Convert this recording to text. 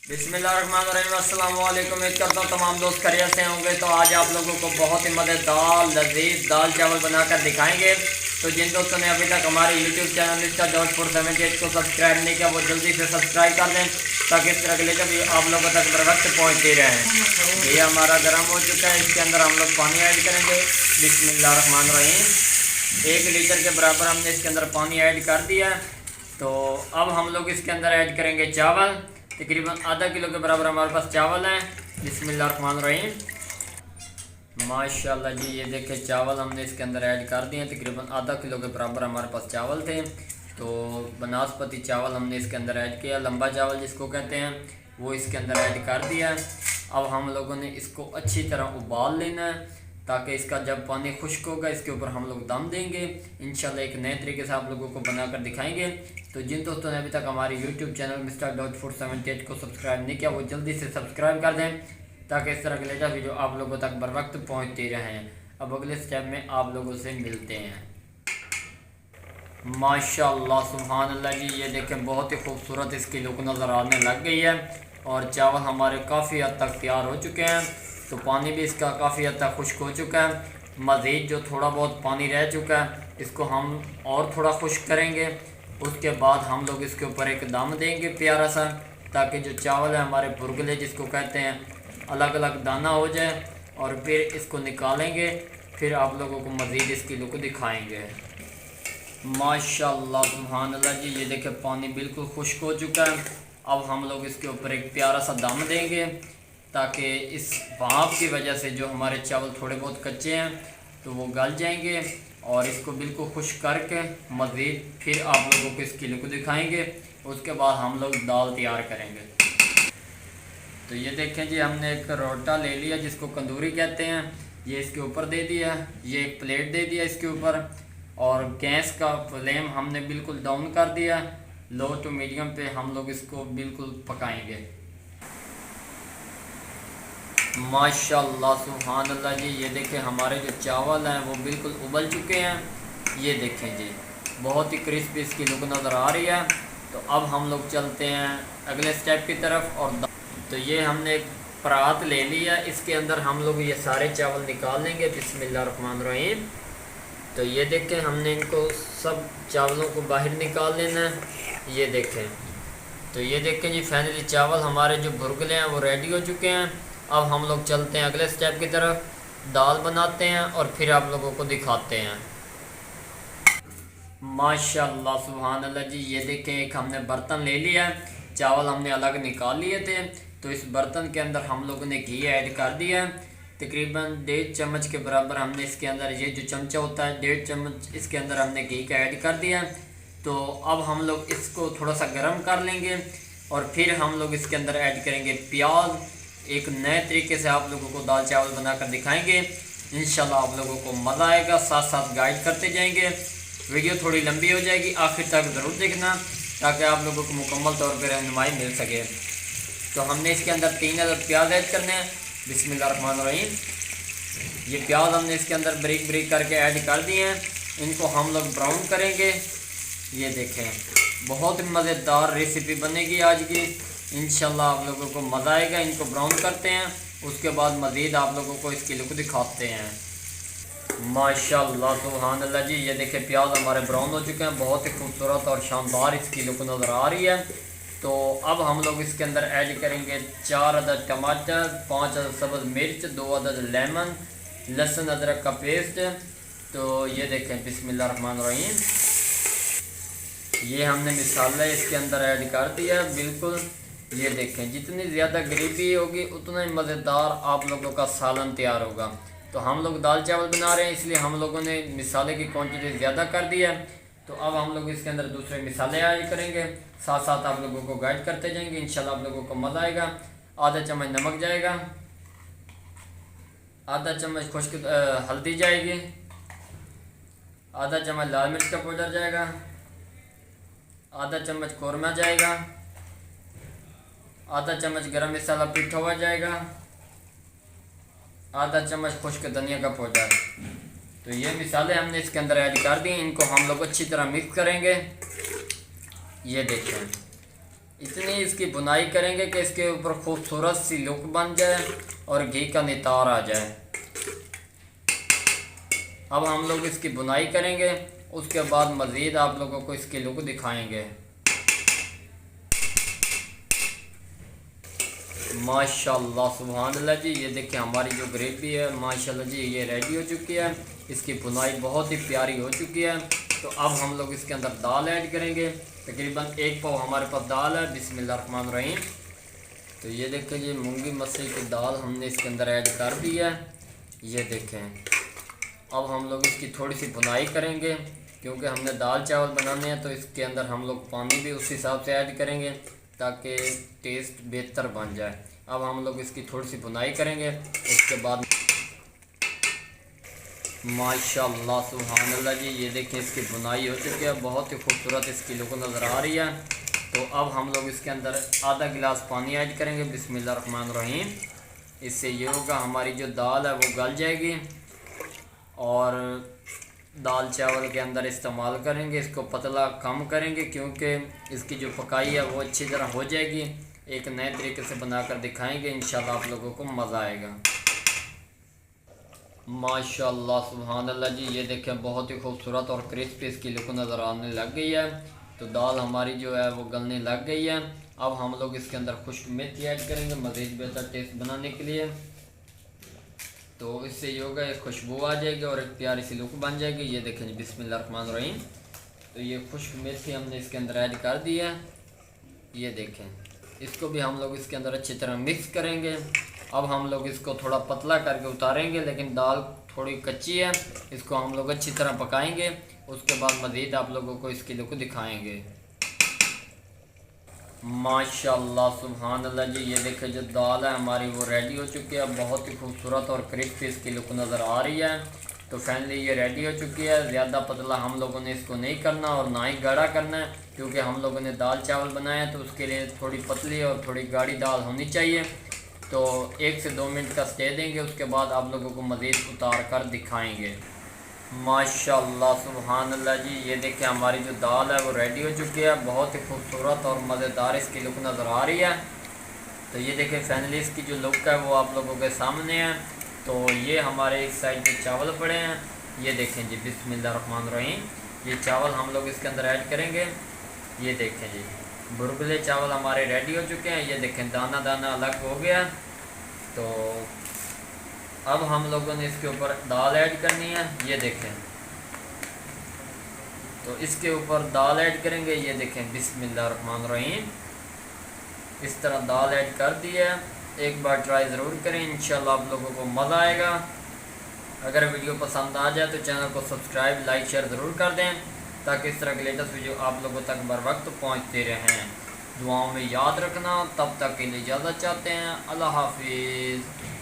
बिस्मिल्लाहिर्रहमानिर्रहीम। अस्सलाम वालेकुम। उम्मीद करता हूँ तमाम दोस्त खैरियत से होंगे। तो आज आप लोगों को बहुत ही मज़ेदार लजीज दाल चावल बनाकर दिखाएंगे। तो जिन दोस्तों ने अभी तक हमारे यूट्यूब चैनल मिस्टर जॉर्ज 478 को सब्सक्राइब नहीं किया वो जल्दी से सब्सक्राइब कर दें ताकि इस तरह के लेकर भी आप लोगों तक बर वक्त पहुँचते रहें। ये हमारा गर्म हो चुका है, इसके अंदर हम लोग पानी ऐड करेंगे। बिस्मिल्लाहिर्रहमानिर्रहीम। 1 लीटर के बराबर हमने इसके अंदर पानी ऐड कर दिया। तो अब हम लोग इसके अंदर ऐड करेंगे चावल। तकरीबन आधा किलो के बराबर हमारे पास चावल हैं। बिस्मिल्लाहिर्रहमानिर्रहीम। माशाल्लाह जी, ये देखें चावल हमने इसके अंदर ऐड कर दिए हैं। तकरीबन आधा किलो के बराबर हमारे पास चावल थे। तो बनास्पति चावल हमने इसके अंदर ऐड किया, लंबा चावल जिसको कहते हैं, वो इसके अंदर ऐड कर दिया। अब हम लोगों ने इसको अच्छी तरह उबाल लेना है ताकि इसका जब पानी खुश्क होगा इसके ऊपर हम लोग दम देंगे। इंशाल्लाह एक नए तरीके से आप लोगों को बनाकर दिखाएंगे। तो जिन दोस्तों ने अभी तक हमारे यूट्यूब चैनल मिस्टर डॉट 478 को सब्सक्राइब नहीं किया वो जल्दी से सब्सक्राइब कर दें ताकि इस तरह के लेटेस्ट वीडियो आप लोगों तक बर वक्त पहुँचते रहें। अब अगले स्टेप में आप लोगों से मिलते हैं। माशाल्लाह सुभान अल्लाह जी, ये देखें बहुत ही खूबसूरत इसकी लुक नज़र आने लग गई है और चावल हमारे काफ़ी हद तक तैयार हो चुके हैं। तो पानी भी इसका काफ़ी हद तक खुश्क हो चुका है। मज़ीद जो थोड़ा बहुत पानी रह चुका है इसको हम और थोड़ा खुश्क करेंगे। उसके बाद हम लोग इसके ऊपर एक दम देंगे प्यारा सा, ताकि जो चावल है हमारे बुरगले जिसको कहते हैं अलग अलग दाना हो जाए। और फिर इसको निकालेंगे, फिर आप लोगों को मज़ीद इसकी लुक दिखाएंगे। माशाल्लाह सुभान अल्लाह जी, ये देखें पानी बिल्कुल खुश्क हो चुका है। अब हम लोग इसके ऊपर एक प्यारा सा दम देंगे ताकि इस भाप की वजह से जो हमारे चावल थोड़े बहुत कच्चे हैं तो वो गल जाएंगे। और इसको बिल्कुल खुश्क करके मज़ीद फिर आप लोगों को इसकी लुक दिखाएंगे। उसके बाद हम लोग दाल तैयार करेंगे। तो ये देखें जी, हमने एक रोटा ले लिया जिसको कंदूरी कहते हैं, ये इसके ऊपर दे दिया। ये एक प्लेट दे दिया इसके ऊपर और गैस का फ्लेम हमने बिल्कुल डाउन कर दिया। लो टू मीडियम पे हम लोग इसको बिल्कुल पकाएंगे। माशाल्लाह सुभान अल्लाह जी, ये देखें हमारे जो चावल हैं वो बिल्कुल उबल चुके हैं। ये देखें जी, बहुत ही क्रिस्पी इसकी लुक नज़र आ रही है। तो अब हम लोग चलते हैं अगले स्टेप की तरफ। और तो ये हमने एक परात ले लिया, इसके अंदर हम लोग ये सारे चावल निकाल लेंगे। बिस्मिल्लाहिर्रहमानिर्रहीम। तो ये देखें हमने इनको सब चावलों को बाहर निकाल लेना है। ये देखें, तो ये देखें जी फाइनली चावल हमारे जो बुरगले हैं वो रेडी हो चुके हैं। अब हम लोग चलते हैं अगले स्टेप की तरफ, दाल बनाते हैं और फिर आप लोगों को दिखाते हैं। माशाल्लाह सुभान अल्लाह जी, ये देखें एक हमने बर्तन ले लिया, चावल हमने अलग निकाल लिए थे। तो इस बर्तन के अंदर हम लोगों ने घी ऐड कर दिया। तकरीबन 1.5 चम्मच के बराबर हमने इसके अंदर, ये जो चमचा होता है 1.5 चम्मच, इसके अंदर हमने घी का ऐड कर दिया। तो अब हम लोग इसको थोड़ा सा गर्म कर लेंगे और फिर हम लोग इसके अंदर ऐड करेंगे प्याज। एक नए तरीके से आप लोगों को दाल चावल बनाकर दिखाएंगे। इंशाल्लाह आप लोगों को मज़ा आएगा, साथ साथ गाइड करते जाएंगे। वीडियो थोड़ी लंबी हो जाएगी, आखिर तक ज़रूर देखना ताकि आप लोगों को मुकम्मल तौर पर रहनुमाई मिल सके। तो हमने इसके अंदर 3 अदद प्याज ऐड करने हैं। बिस्मिल्लाहिर्रहमानिर्रहीम। ये प्याज हमने इसके अंदर ब्रिक ब्रिक करके ऐड कर दिए हैं। इनको हम लोग ब्राउन करेंगे। ये देखें बहुत मज़ेदार रेसिपी बनेगी आज की, इंशाल्लाह आप लोगों को मज़ा आएगा। इनको ब्राउन करते हैं, उसके बाद मज़ीद आप लोगों को इसकी लुक दिखाते हैं। माशाल्लाह सुभान अल्लाह जी, ये देखें प्याज हमारे ब्राउन हो चुके हैं, बहुत ही खूबसूरत और शानदार इसकी लुक नज़र आ रही है। तो अब हम लोग इसके अंदर ऐड करेंगे 4 अदद टमाटर, 5 अदद सब्ज़ मिर्च, 2 अदद लेमन, लहसुन अदरक का पेस्ट। तो ये देखें बिस्मिल्लाहिर्रहमानिर्रहीम, ये हमने मिसाला इसके अंदर ऐड कर दिया बिल्कुल। ये देखें जितनी ज़्यादा ग्रेवी होगी उतना ही मज़ेदार आप लोगों का सालन तैयार होगा। तो हम लोग दाल चावल बना रहे हैं इसलिए हम लोगों ने मिसाले की क्वांटिटी ज़्यादा कर दी है। तो अब हम लोग इसके अंदर दूसरे मिसाले ऐड करेंगे, साथ साथ आप लोगों को गाइड करते जाएंगे। इंशाल्लाह आप लोगों को मज़ा आएगा। आधा चम्मच नमक जाएगा, आधा चम्मच खुश्क हल्दी जाएगी, आधा चम्मच लाल मिर्च का पाउडर जाएगा, आधा चम्मच कौरमा जाएगा, आधा चम्मच गरम मसाला पिसा हुआ जाएगा, आधा चम्मच खुश्क धनिया का पाउडर। तो ये मिसाले हमने इसके अंदर ऐड कर दी। इनको हम लोग अच्छी तरह मिक्स करेंगे। ये देखें इतनी इसकी बुनाई करेंगे कि इसके ऊपर खूबसूरत सी लुक बन जाए और घी का नितार आ जाए। अब हम लोग इसकी बुनाई करेंगे, उसके बाद मज़ीद आप लोगों को इसकी लुक दिखाएंगे। माशाल्लाह सुभानअल्लाह जी, ये देखिए हमारी जो ग्रेवी है माशाल्लाह जी ये रेडी हो चुकी है। इसकी बुनाई बहुत ही प्यारी हो चुकी है। तो अब हम लोग इसके अंदर दाल ऐड करेंगे। तकरीबन 1 पाव हमारे पास दाल है। बिस्मिल्लाहिर्रहमानिर्रहीम। तो ये देखें जी मूंगी मसरी की दाल हमने इसके अंदर ऐड कर दी है। ये देखें अब हम लोग इसकी थोड़ी सी बुनाई करेंगे, क्योंकि हमने दाल चावल बनाने हैं तो इसके अंदर हम लोग पानी भी उस हिसाब से ऐड करेंगे ताकि टेस्ट बेहतर बन जाए। अब हम लोग इसकी थोड़ी सी बुनाई करेंगे, उसके बाद माशाल्लाह सुभानअल्लाह जी ये देखिए इसकी बुनाई हो चुकी है। बहुत ही खूबसूरत इसकी लुक नज़र आ रही है। तो अब हम लोग इसके अंदर आधा गिलास पानी ऐड करेंगे। बिस्मिल्लाहिर्रहमानिर्रहीम। इससे ये होगा हमारी जो दाल है वो गल जाएगी और दाल चावल के अंदर इस्तेमाल करेंगे। इसको पतला कम करेंगे क्योंकि इसकी जो पकाई है वो अच्छी तरह हो जाएगी। एक नए तरीके से बनाकर दिखाएंगे, इंशाल्लाह आप लोगों को मज़ा आएगा। माशाल्लाह सुभानअल्लाह जी ये देखें बहुत ही खूबसूरत और क्रिस्पी इसकी लुक नज़र आने लग गई है। तो दाल हमारी जो है वो गलने लग गई है। अब हम लोग इसके अंदर खुश्क मेथी ऐड करेंगे मज़ीद बेहतर टेस्ट बनाने के लिए। तो इससे ये होगा एक खुशबू आ जाएगी और एक प्यारी सी लुक बन जाएगी। ये देखें जी बिस्मिल्लाहिर्रहमानिर्रहीम। तो ये खुश्क मेथी हमने इसके अंदर ऐड कर दी है। ये देखें इसको भी हम लोग इसके अंदर अच्छी तरह मिक्स करेंगे। अब हम लोग इसको थोड़ा पतला करके उतारेंगे, लेकिन दाल थोड़ी कच्ची है, इसको हम लोग अच्छी तरह पकाएंगे। उसके बाद मज़ीद आप लोगों को इसकी लुक दिखाएंगे। माशाल्लाह सुभानअल्लाह जी ये देखें जो दाल है हमारी वो रेडी हो चुकी है। बहुत ही खूबसूरत और क्रिस्पी इसकी लुक नज़र आ रही है। तो फाइनली ये रेडी हो चुकी है। ज़्यादा पतला हम लोगों ने इसको नहीं करना और ना ही गाढ़ा करना है, क्योंकि हम लोगों ने दाल चावल बनाया है तो उसके लिए थोड़ी पतली और थोड़ी गाढ़ी दाल होनी चाहिए। तो 1 से 2 मिनट का स्टे देंगे, उसके बाद आप लोगों को मज़ीद उतार कर दिखाएँगे। माशाल्लाह सुभानअल्लाह जी ये देखिए हमारी जो दाल है वो रेडी हो चुकी है। बहुत ही खूबसूरत और मज़ेदार इसकी लुक नज़र आ रही है। तो ये देखिए फाइनली इसकी जो लुक है वो आप लोगों के सामने है। तो ये हमारे एक साइड पे चावल पड़े हैं। ये देखें जी बिस्मिल्लाहिर्रहमानिर्रहीम। ये चावल हम लोग इसके अंदर ऐड करेंगे। ये देखें जी बुरबुले चावल हमारे रेडी हो चुके हैं। ये देखें दाना दाना अलग हो गया। तो अब हम लोगों ने इसके ऊपर दाल ऐड करनी है। ये देखें तो इसके ऊपर दाल ऐड करेंगे। ये देखें बिस्मिल्लाहिर्रहमानिर्रहीम। इस तरह दाल ऐड कर दी है। एक बार ट्राई ज़रूर करें, इंशाल्लाह आप लोगों को मज़ा आएगा। अगर वीडियो पसंद आ जाए तो चैनल को सब्सक्राइब लाइक शेयर ज़रूर कर दें, ताकि इस तरह के लेटेस्ट वीडियो आप लोगों तक बर वक्त पहुँचते रहें। दुआओं में याद रखना। तब तक के लिए इजाज़त चाहते हैं। अल्लाह हाफिज़।